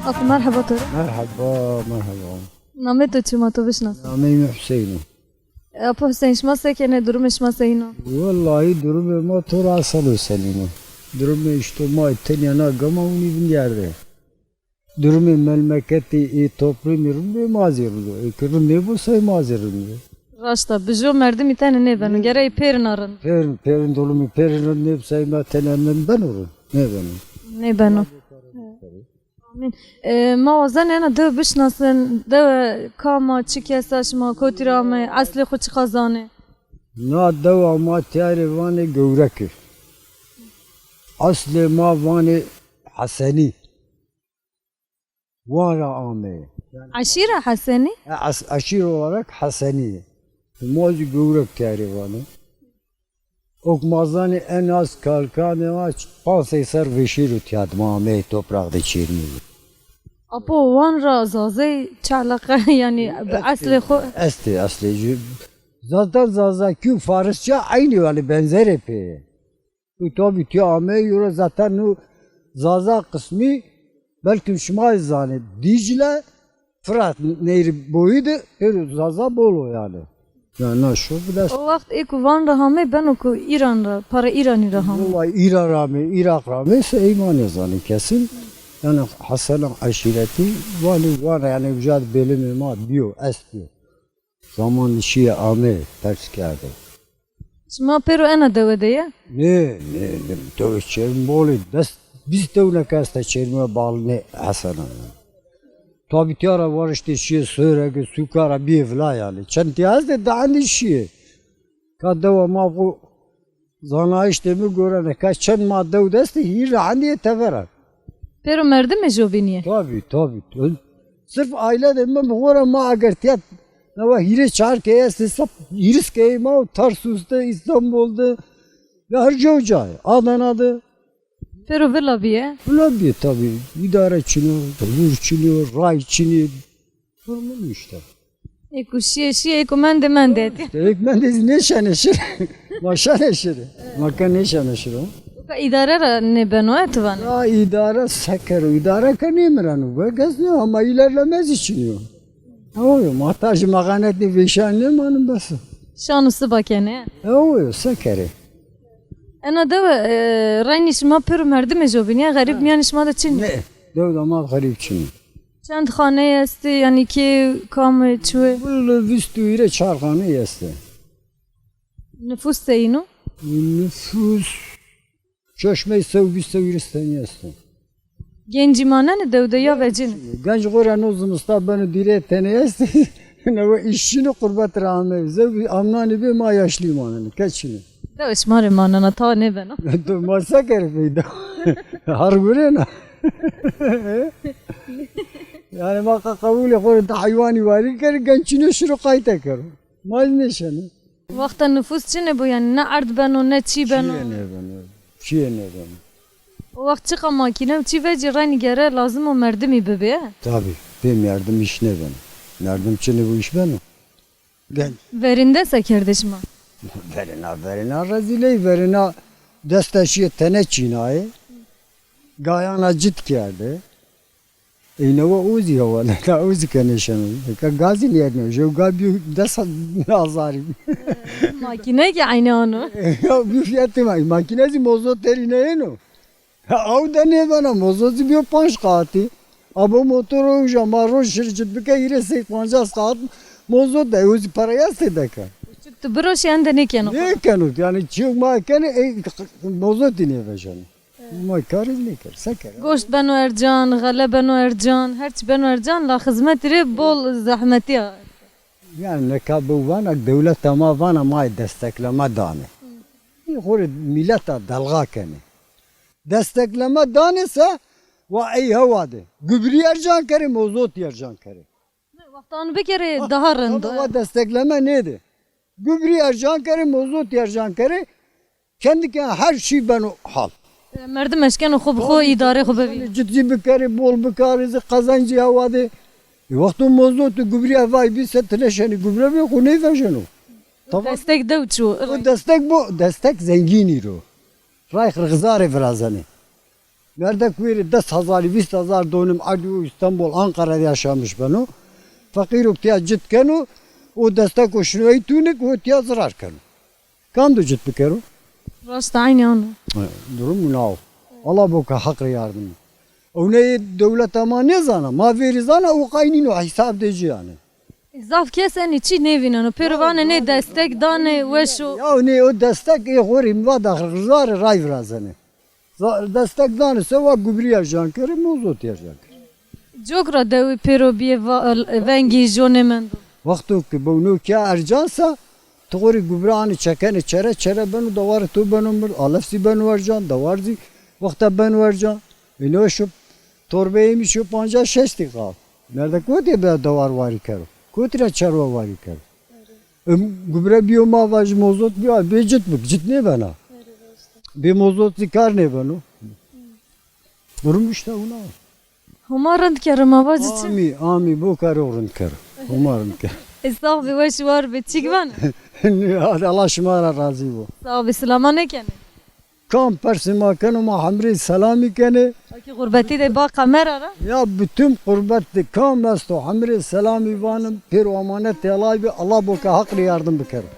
أخو مرحبا ترى. مرحبا مرحبا. نامت تو ما تو بشناس. نامي حسين. أبو حسين شما ساكنة درمش ما سينو. والله درمي ما ترى صلوا سنينه. درمي اجتماع التاني أنا قموني بنيارده. درمي ملمكتي توبرمي رمي ما زيرلو. كرمي بو ساي ما زيرلو. راشتا بجو مردم تاني نبنو جرای پیر نارن. پیرن دولمی پیرن نب ساي ما تنن بنورن. نبنو. آمین. ما وزن أنا دو بشناسن دو کاما چی کساش ما کوتیرامه اصل خود چی خزانه. نا دو ما تیاری وانی گورکی. اصل ما وانی حسنی. وانا آمه. عشيرة حسني؟ عشيرة وراك حسنية. موجي جورك تاري وانا. اوك مازاني اناس كالكاني ما پانسي سر وشيرو تياد ما مي توپراغ دي چيرمي. أبو وان را زازي چالقه يعني بأصل خو اصلي zaten zazakü Farsça aynı yani benzeri pe. Bu tabi ki ame yura zaten o zaza kısmı belki şuma zane Dicle Fırat nehri boyuydu her zaza bolu yani. Yani şu biraz. o vakit eko van rahame ben oku İran ra para İran'ı rahame. Vallahi İran rami Irak rami ise iman yazanı kesin. Yani Hasan'ın aşireti var yani vücad belimi ma diyor eski. Zaman işi ame ters geldi. شما pero أنا دودية؟ Ne to çerim boli dest biz de ona kasta çerime bağlı ne Hasan'ın. Tabi tiyara var işte şey sörege sukara bir evla yani. Çentiyaz da daha şey. Kadava ma bu zana işte mi görene kaç çen madde o desti hir hani tevera. pero merdi mi joviniye? Tabi. Sırf aile de mi bu ma agar tiyat Nava hire çar ke esti sap hiris ke ma Tarsus'ta İstanbul'da ve her cevcay Adana'da. pero villa biye? Tabii tabii idare çiniyor, vur çiniyor, ray çiniyor. Normal işte. Eko şiye eko mende. Ekmen de ne şaneşir? Maşa neşir. Maka ne şaneşir o? Ka idare ra ne beno etvan. Ya idare seker, idare kanimranu. Ve gazlıyor ama ilerlemez içiniyor. Oyo, muhtaç maganetli vişanlı manım bası. Şanısı bakene. Oyo, sekeri. أنا دو رأيني شما pero merdi mi joviniye? Garip mi yani şma da Çin? Ne? Devdamat garip çini. Çand khane esti yani ki kam çuve? Böyle vistüyle çarkanı yeste. Nüfus seyinu? Nüfus çeşmeyi sevgistan yeste. Gencimane ne devde ya ve cin? Genç gören uzunuzda beni dire tene yeste. Ne işini kurbat rahmet. Zev amnani bir ma yaşlıyım ananı. Kaçını. Da ışmar manana ta ne bena? Masa kerfeydi. Harbire na. Yani maka kabul yapar da hayvani var ki gençine şunu kayıt kar. Maz neşene. Vakta nüfus çine bu yani ne ard beno ne çi beno? Çiğne ben. O vakit çıka makine çi ve cirani gere lazım o merdi mi bebe? Tabi. Benim yardım iş ne ben. Yardım çine bu iş benim. Gel. Verinde sekerdeşma. Verina razile verina desteşiye tene çinayı. Gayana cid geldi. İnova uzi hava ne uzi kanışanı. Ka gazi yerine jo gabi desa nazari. Makine ki aynı onu. Ya bir fiyatı var. Makinesi mozot terine no. Av da ne bana mozot bir panç kati. Abo motoru jama roş şirket bir kere 50 saat mozot da uzi paraya sedeka. Çıktı broş yanda ne kenu? Ne kenu yani çıkma kene mozot ne vejan. Ma karız ne kar sakar. Goşt beno ercan, gale beno ercan, herç beno ercan la hizmet ri bol zahmeti ya. Yani ne kabu vana devlet tamam vana ma destekleme dane. Hore millete dalga kene. Destekleme danesa ve ey havade. Gübri ercan kere mozot ercan kere. Vaktanı bir kere daha rındı. Ama destekleme neydi? Gübri ercan kere mozot ercan kere. Kendi her şey ben hal. Merdi meşken xo idare xo bevi. Ciddi bir kere bol bir kare kazancı havade. Vakti mozot gübri vay bir setleşeni gübri bir konu ne veşenu. Destek devçu. O destek bu destek zengini ro. Ray kırgızare birazani. Nerede kuyruğu 10,000, 20,000 dönüm Adu İstanbul, Ankara'da yaşamış ben o. Fakir oktiya cidken o destek o şunu eytunik o oktiya zarar kenu. Kan da ciddi kenu. Rast aynı onu. Durum mu nav? Allah boka hakkı yardım. O ne devlet ama ne zana? Ma veri zana o kaynino hesap deci yani. Zaf kesen içi ne vinano. Pervane ne destek dane ve şu. Ya ne o destek horim va da rızar ray vrazane. Destek dane seva gubriya jan kere mozot ya jan. Cokra devi pero biye vengi jonemen. Vaktu ki bu nu kya ercansa Tuguri gubrani çeken çere benu davar tu benu alafsi benu varcan davarzi vakta benu varcan. İno şu torbeyimi şu panca şesti kal. Nerede kote be davar vari kero. Kotira çarva vari kero. Gübre biyoma vaj mozot biya becit mi? Cit ne bana? Bir mozot zikar ne bana? Durum işte ona. Humarant kerim avaz için. Ami bu kar orun kar. Umarım ki. Estağfirullah ve şu var be çigvan. Allah şımara razı bu. Sağ bislama ne kene. Kam persima kenu ma hamri selami kene. Aki gurbeti de ba kamera. Ya bütün kurbet kam esto hamri selami vanım per emanet yalaybi Allah boka haklı yardım bikerim.